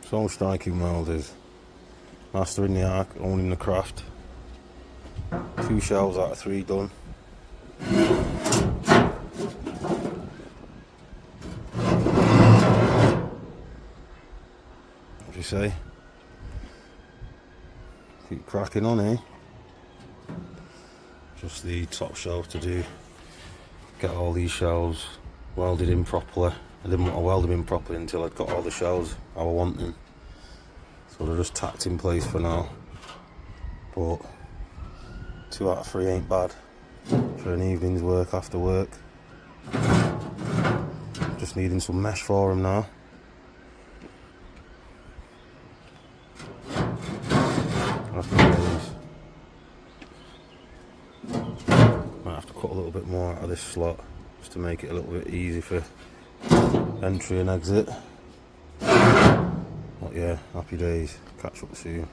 So striking welders, master in the art, owning the craft. 2 shelves out of 3 done. What do you say? Keep cracking on, eh? Just the top shelf to do. Get all these shelves welded in properly. I didn't want to weld them in properly until I'd got all the shelves I was wanting. So they're just tacked in place for now. But 2 out of 3 ain't bad for an evening's work after work. Just needing some mesh for them now. Might have to cut a little bit more out of this slot just to make it a little bit easy for entry and exit. But yeah, happy days. Catch up soon.